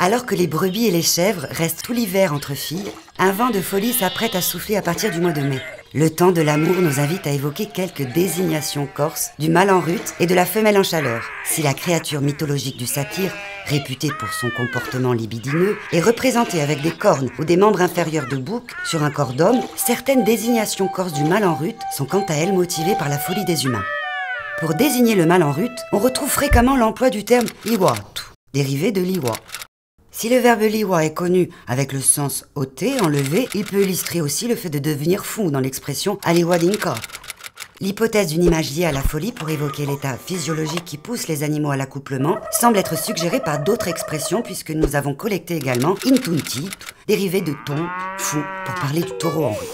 Alors que les brebis et les chèvres restent tout l'hiver entre filles, un vent de folie s'apprête à souffler à partir du mois de mai. Le temps de l'amour nous invite à évoquer quelques désignations corses du mâle en rut et de la femelle en chaleur. Si la créature mythologique du satyre, réputée pour son comportement libidineux, est représentée avec des cornes ou des membres inférieurs de bouc sur un corps d'homme, certaines désignations corses du mâle en rut sont quant à elles motivées par la folie des humains. Pour désigner le mâle en rut, on retrouve fréquemment l'emploi du terme liwatu, dérivé de liwa. Si le verbe liwa est connu avec le sens ôter, enlever, il peut illustrer aussi le fait de devenir fou dans l'expression aliwa dinka. L'hypothèse d'une image liée à la folie pour évoquer l'état physiologique qui pousse les animaux à l'accouplement semble être suggérée par d'autres expressions puisque nous avons collecté également intunti, dérivé de ton, fou, pour parler du taureau en rut.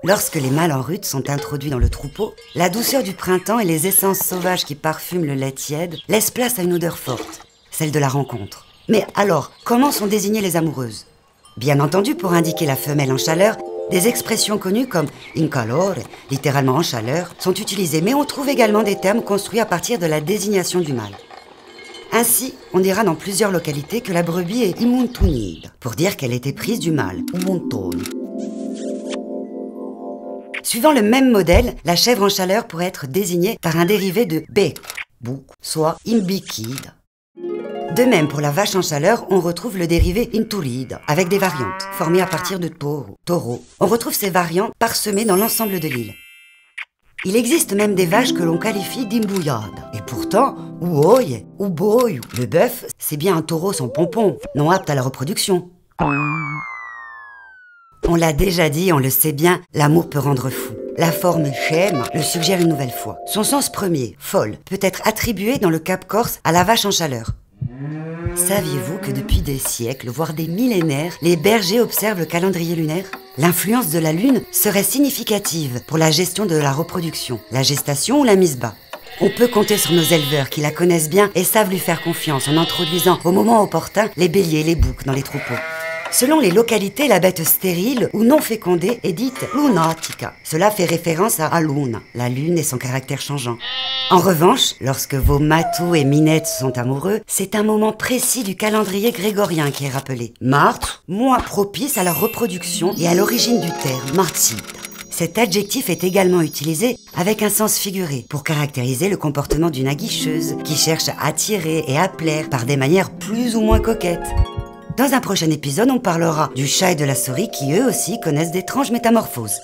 Lorsque les mâles en rut sont introduits dans le troupeau, la douceur du printemps et les essences sauvages qui parfument le lait tiède laissent place à une odeur forte, celle de la rencontre. Mais alors, comment sont désignées les amoureuses? Bien entendu, pour indiquer la femelle en chaleur, des expressions connues comme in calore, littéralement en chaleur, sont utilisées, mais on trouve également des termes construits à partir de la désignation du mâle. Ainsi, on dira dans plusieurs localités que la brebis est imuntunide, pour dire qu'elle était prise du mâle, umuntone. Suivant le même modèle, la chèvre en chaleur pourrait être désignée par un dérivé de bec, bouc, soit imbikide. De même, pour la vache en chaleur, on retrouve le dérivé inturide, avec des variantes, formées à partir de taureau. On retrouve ces variantes parsemées dans l'ensemble de l'île. Il existe même des vaches que l'on qualifie d'imbouillades. Et pourtant, ouoye ou boy, le bœuf, c'est bien un taureau sans pompon, non apte à la reproduction. On l'a déjà dit, on le sait bien, l'amour peut rendre fou. La forme chème le suggère une nouvelle fois. Son sens premier, folle, peut être attribué dans le Cap Corse à la vache en chaleur. Saviez-vous que depuis des siècles, voire des millénaires, les bergers observent le calendrier lunaire? L'influence de la lune serait significative pour la gestion de la reproduction, la gestation ou la mise bas. On peut compter sur nos éleveurs qui la connaissent bien et savent lui faire confiance en introduisant au moment opportun les béliers et les boucs dans les troupeaux. Selon les localités, la bête stérile ou non fécondée est dite lunatica. Cela fait référence à luna, la lune et son caractère changeant. En revanche, lorsque vos matous et minettes sont amoureux, c'est un moment précis du calendrier grégorien qui est rappelé. Mart, mois propice à la reproduction et à l'origine du terme, martide. Cet adjectif est également utilisé avec un sens figuré pour caractériser le comportement d'une aguicheuse qui cherche à attirer et à plaire par des manières plus ou moins coquettes. Dans un prochain épisode, on parlera du chat et de la souris qui eux aussi connaissent d'étranges métamorphoses.